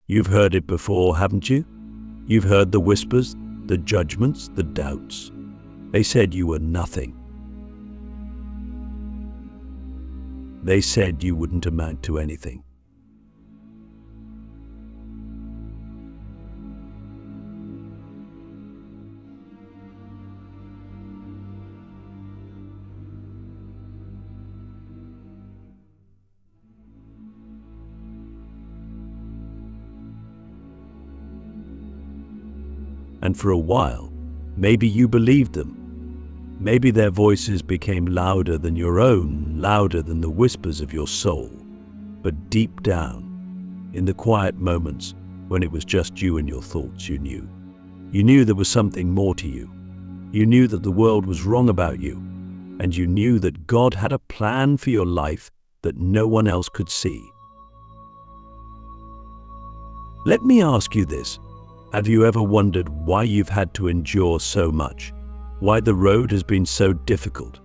You've heard it before, haven't you? You've heard the whispers, the judgments, the doubts. They said you were nothing. They said you wouldn't amount to anything. And for a while, maybe you believed them. Maybe their voices became louder than your own, louder than the whispers of your soul. But deep down, in the quiet moments when it was just you and your thoughts, you knew. You knew there was something more to you. You knew that the world was wrong about you. And you knew that God had a plan for your life that no one else could see. Let me ask you this. Have you ever wondered why you've had to endure so much? Why the road has been so difficult?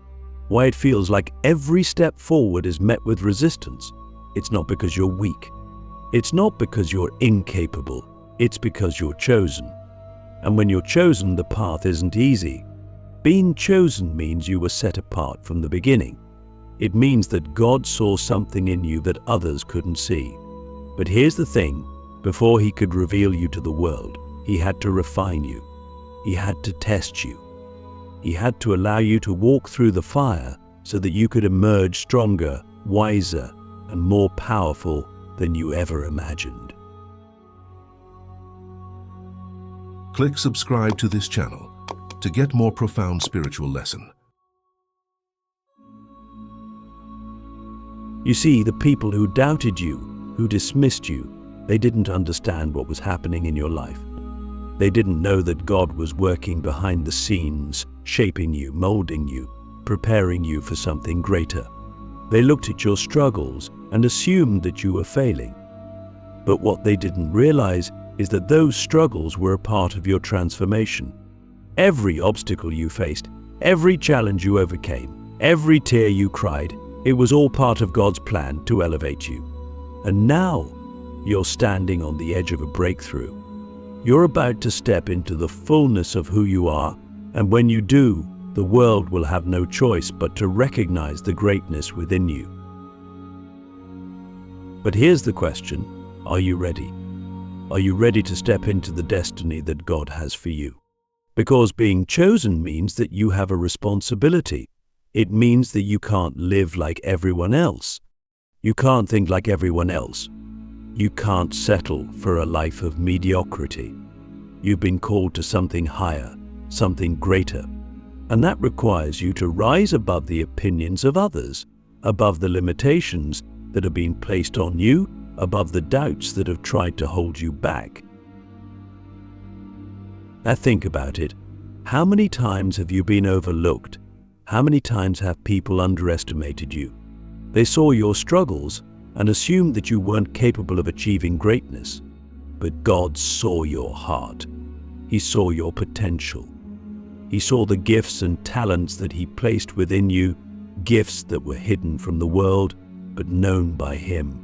Why it feels like every step forward is met with resistance? It's not because you're weak. It's not because you're incapable. It's because you're chosen. And when you're chosen, the path isn't easy. Being chosen means you were set apart from the beginning. It means that God saw something in you that others couldn't see. But here's the thing. Before he could reveal you to the world, he had to refine you. He had to test you. He had to allow you to walk through the fire so that you could emerge stronger, wiser, and more powerful than you ever imagined. Click subscribe to this channel to get more profound spiritual lesson. You see, the people who doubted you, who dismissed you, they didn't understand what was happening in your life. They didn't know that God was working behind the scenes, shaping you, molding you, preparing you for something greater. They looked at your struggles and assumed that you were failing. But what they didn't realize is that those struggles were a part of your transformation. Every obstacle you faced, every challenge you overcame, every tear you cried, it was all part of God's plan to elevate you. And now, you're standing on the edge of a breakthrough. You're about to step into the fullness of who you are, and when you do, the world will have no choice but to recognize the greatness within you. But here's the question, are you ready? Are you ready to step into the destiny that God has for you? Because being chosen means that you have a responsibility. It means that you can't live like everyone else. You can't think like everyone else. You can't settle for a life of mediocrity. You've been called to something higher, something greater. And that requires you to rise above the opinions of others, above the limitations that have been placed on you, above the doubts that have tried to hold you back. Now think about it. How many times have you been overlooked? How many times have people underestimated you? They saw your struggles and assumed that you weren't capable of achieving greatness. But God saw your heart. He saw your potential. He saw the gifts and talents that He placed within you, gifts that were hidden from the world, but known by Him.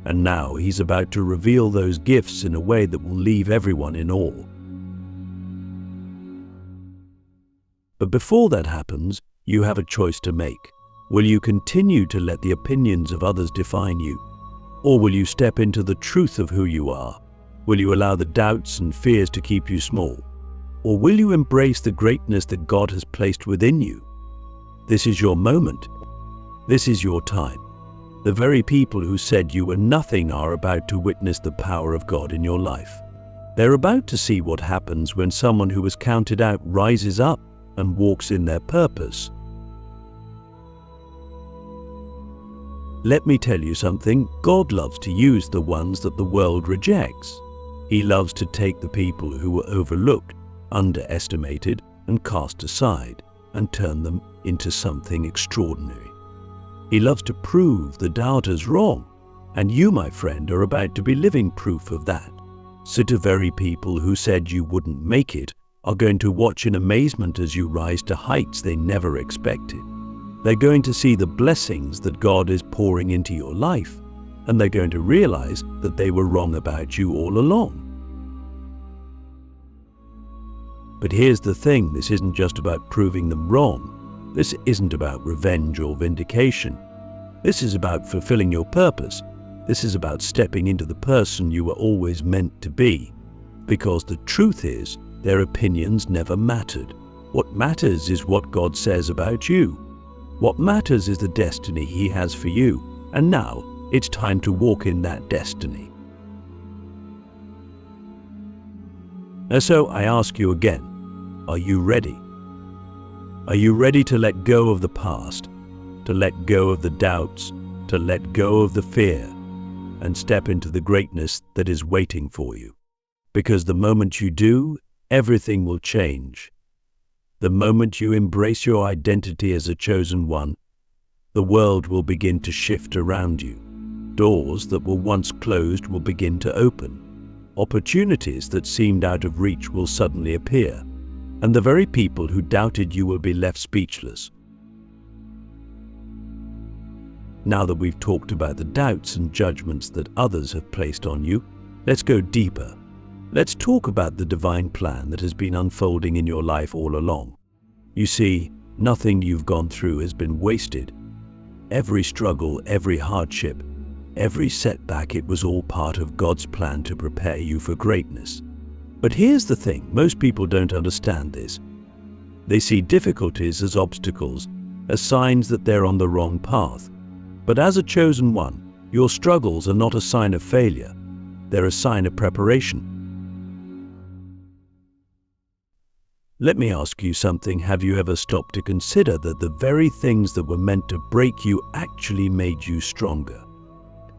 And now He's about to reveal those gifts in a way that will leave everyone in awe. But before that happens, you have a choice to make. Will you continue to let the opinions of others define you? Or will you step into the truth of who you are? Will you allow the doubts and fears to keep you small? Or will you embrace the greatness that God has placed within you? This is your moment. This is your time. The very people who said you were nothing are about to witness the power of God in your life. They're about to see what happens when someone who was counted out rises up and walks in their purpose. Let me tell you something, God loves to use the ones that the world rejects. He loves to take the people who were overlooked, underestimated, and cast aside, and turn them into something extraordinary. He loves to prove the doubters wrong, and you, my friend, are about to be living proof of that. So the very people who said you wouldn't make it are going to watch in amazement as you rise to heights they never expected. They're going to see the blessings that God is pouring into your life, and they're going to realize that they were wrong about you all along. But here's the thing, this isn't just about proving them wrong. This isn't about revenge or vindication. This is about fulfilling your purpose. This is about stepping into the person you were always meant to be. Because the truth is, their opinions never mattered. What matters is what God says about you. What matters is the destiny He has for you. And now, it's time to walk in that destiny. And so I ask you again, are you ready? Are you ready to let go of the past, to let go of the doubts, to let go of the fear, and step into the greatness that is waiting for you? Because the moment you do, everything will change. The moment you embrace your identity as a chosen one, the world will begin to shift around you. Doors that were once closed will begin to open. Opportunities that seemed out of reach will suddenly appear. And the very people who doubted you will be left speechless. Now that we've talked about the doubts and judgments that others have placed on you, let's go deeper. Let's talk about the divine plan that has been unfolding in your life all along. You see, nothing you've gone through has been wasted. Every struggle, every hardship, every setback, it was all part of God's plan to prepare you for greatness. But here's the thing, most people don't understand this. They see difficulties as obstacles, as signs that they're on the wrong path. But as a chosen one, your struggles are not a sign of failure. They're a sign of preparation. Let me ask you something. Have you ever stopped to consider that the very things that were meant to break you actually made you stronger?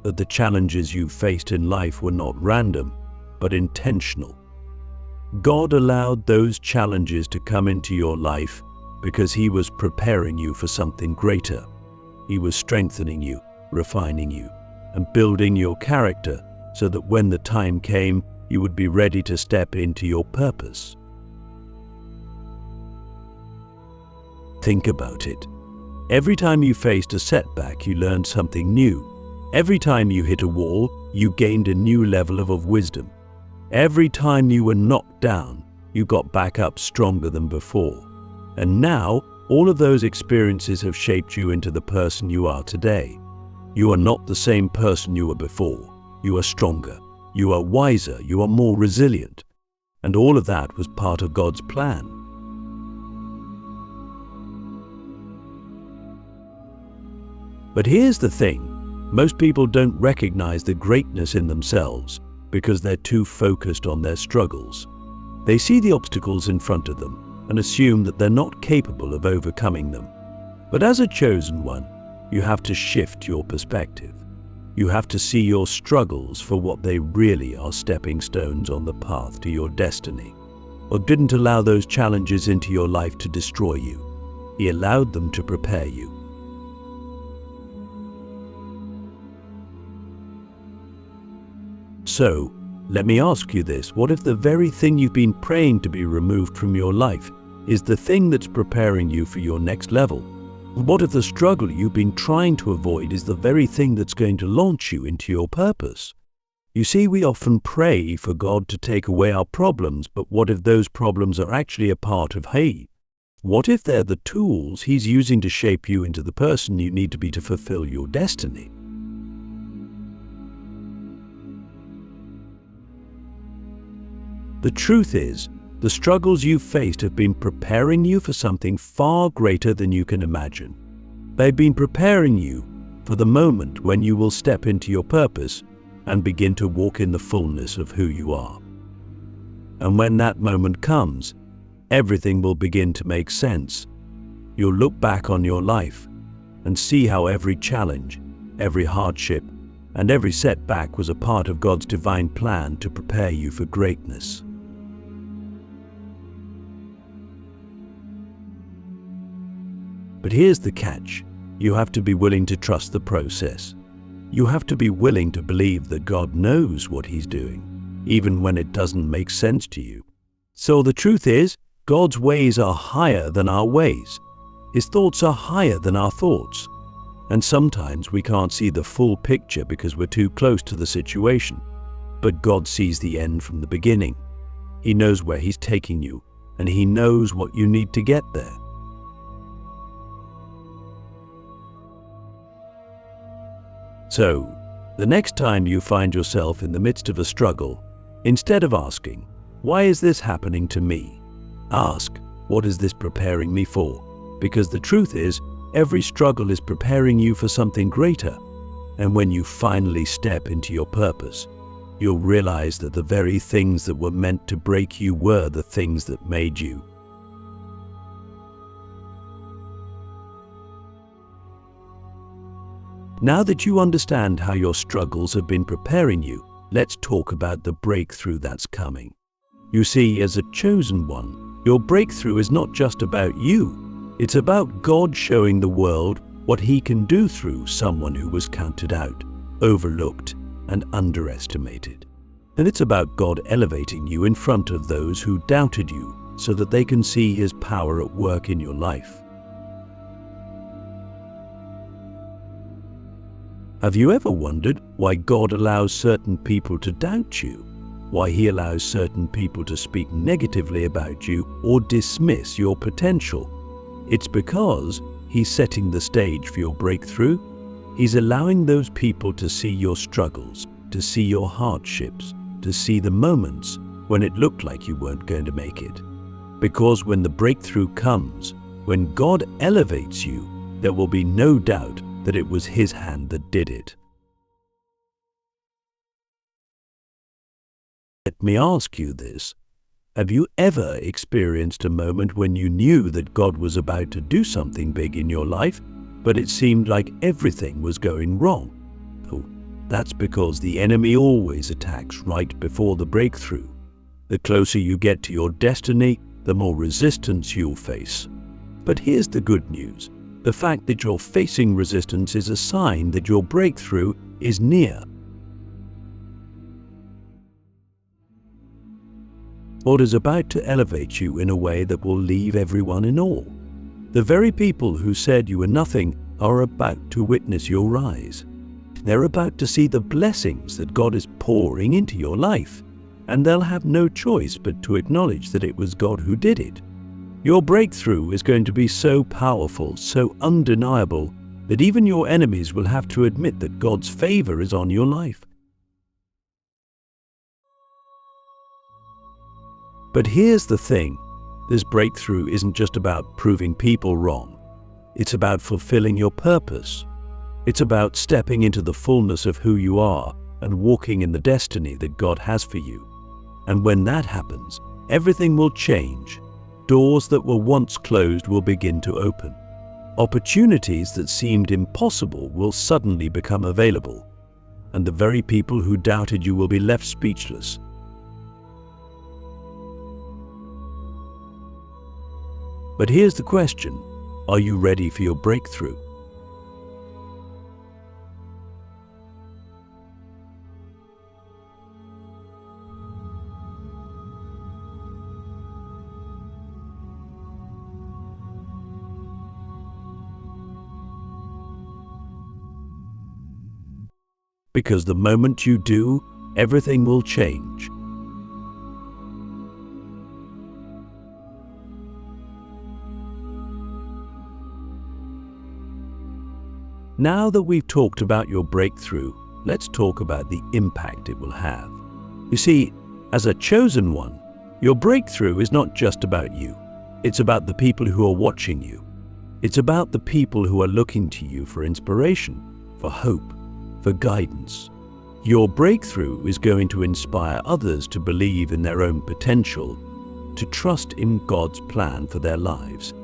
That the challenges you faced in life were not random, but intentional. God allowed those challenges to come into your life because He was preparing you for something greater. He was strengthening you, refining you, and building your character so that when the time came, you would be ready to step into your purpose. Think about it. Every time you faced a setback, you learned something new. Every time you hit a wall, you gained a new level of wisdom. Every time you were knocked down, you got back up stronger than before. And now, all of those experiences have shaped you into the person you are today. You are not the same person you were before. You are stronger, you are wiser, you are more resilient. And all of that was part of God's plan. But here's the thing, most people don't recognize the greatness in themselves because they're too focused on their struggles. They see the obstacles in front of them and assume that they're not capable of overcoming them. But as a chosen one, you have to shift your perspective. You have to see your struggles for what they really are, stepping stones on the path to your destiny. God didn't allow those challenges into your life to destroy you. He allowed them to prepare you. So, let me ask you this, what if the very thing you've been praying to be removed from your life is the thing that's preparing you for your next level? What if the struggle you've been trying to avoid is the very thing that's going to launch you into your purpose? You see, we often pray for God to take away our problems, but what if those problems are actually a part of He? What if they're the tools He's using to shape you into the person you need to be to fulfill your destiny? The truth is, the struggles you've faced have been preparing you for something far greater than you can imagine. They've been preparing you for the moment when you will step into your purpose and begin to walk in the fullness of who you are. And when that moment comes, everything will begin to make sense. You'll look back on your life and see how every challenge, every hardship, and every setback was a part of God's divine plan to prepare you for greatness. But here's the catch. You have to be willing to trust the process. You have to be willing to believe that God knows what He's doing, even when it doesn't make sense to you. So the truth is, God's ways are higher than our ways. His thoughts are higher than our thoughts. And sometimes we can't see the full picture because we're too close to the situation. But God sees the end from the beginning. He knows where He's taking you, and He knows what you need to get there. So, the next time you find yourself in the midst of a struggle, instead of asking, "Why is this happening to me?" ask, "What is this preparing me for?" Because the truth is, every struggle is preparing you for something greater. And when you finally step into your purpose, you'll realize that the very things that were meant to break you were the things that made you. Now that you understand how your struggles have been preparing you, let's talk about the breakthrough that's coming. You see, as a chosen one, your breakthrough is not just about you. It's about God showing the world what He can do through someone who was counted out, overlooked, and underestimated. And it's about God elevating you in front of those who doubted you so that they can see His power at work in your life. Have you ever wondered why God allows certain people to doubt you? Why He allows certain people to speak negatively about you or dismiss your potential? It's because He's setting the stage for your breakthrough. He's allowing those people to see your struggles, to see your hardships, to see the moments when it looked like you weren't going to make it. Because when the breakthrough comes, when God elevates you, there will be no doubt that it was His hand that did it. Let me ask you this. Have you ever experienced a moment when you knew that God was about to do something big in your life, but it seemed like everything was going wrong? Oh, that's because the enemy always attacks right before the breakthrough. The closer you get to your destiny, the more resistance you'll face. But here's the good news. The fact that you're facing resistance is a sign that your breakthrough is near. God is about to elevate you in a way that will leave everyone in awe. The very people who said you were nothing are about to witness your rise. They're about to see the blessings that God is pouring into your life, and they'll have no choice but to acknowledge that it was God who did it. Your breakthrough is going to be so powerful, so undeniable, that even your enemies will have to admit that God's favor is on your life. But here's the thing. This breakthrough isn't just about proving people wrong. It's about fulfilling your purpose. It's about stepping into the fullness of who you are and walking in the destiny that God has for you. And when that happens, everything will change. Doors that were once closed will begin to open. Opportunities that seemed impossible will suddenly become available. And the very people who doubted you will be left speechless. But here's the question. Are you ready for your breakthrough? Because the moment you do, everything will change. Now that we've talked about your breakthrough, let's talk about the impact it will have. You see, as a chosen one, your breakthrough is not just about you. It's about the people who are watching you. It's about the people who are looking to you for inspiration, for hope, for guidance. Your breakthrough is going to inspire others to believe in their own potential, to trust in God's plan for their lives,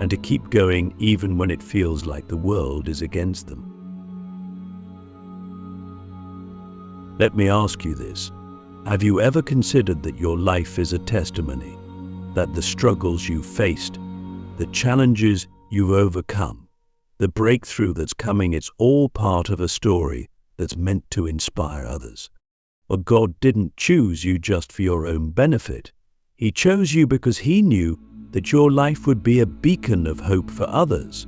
and to keep going even when it feels like the world is against them. Let me ask you this. Have you ever considered that your life is a testimony? That the struggles you've faced, the challenges you've overcome, the breakthrough that's coming, it's all part of a story that's meant to inspire others. But God didn't choose you just for your own benefit. He chose you because He knew that your life would be a beacon of hope for others.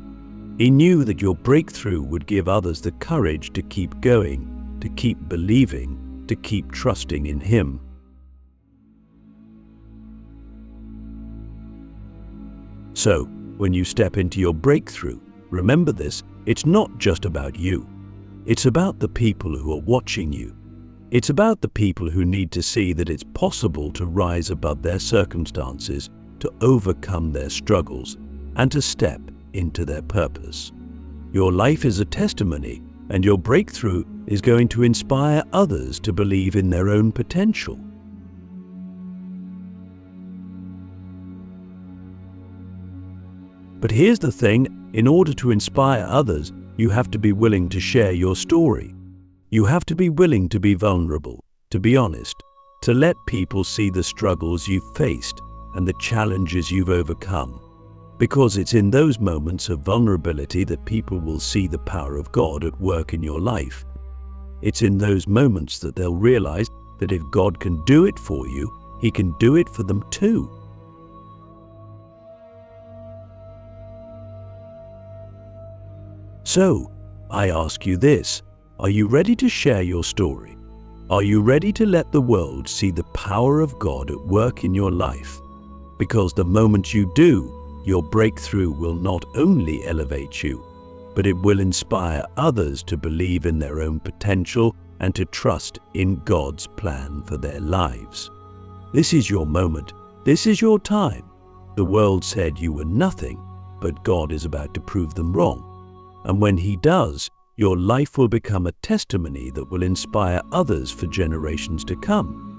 He knew that your breakthrough would give others the courage to keep going, to keep believing, to keep trusting in Him. So, when you step into your breakthrough, remember this, it's not just about you. It's about the people who are watching you. It's about the people who need to see that it's possible to rise above their circumstances, to overcome their struggles, and to step into their purpose. Your life is a testimony, and your breakthrough is going to inspire others to believe in their own potential. But here's the thing, in order to inspire others, you have to be willing to share your story. You have to be willing to be vulnerable, to be honest, to let people see the struggles you've faced and the challenges you've overcome. Because it's in those moments of vulnerability that people will see the power of God at work in your life. It's in those moments that they'll realize that if God can do it for you, He can do it for them too. So, I ask you this, are you ready to share your story? Are you ready to let the world see the power of God at work in your life? Because the moment you do, your breakthrough will not only elevate you, but it will inspire others to believe in their own potential and to trust in God's plan for their lives. This is your moment. This is your time. The world said you were nothing, but God is about to prove them wrong. And when He does, your life will become a testimony that will inspire others for generations to come.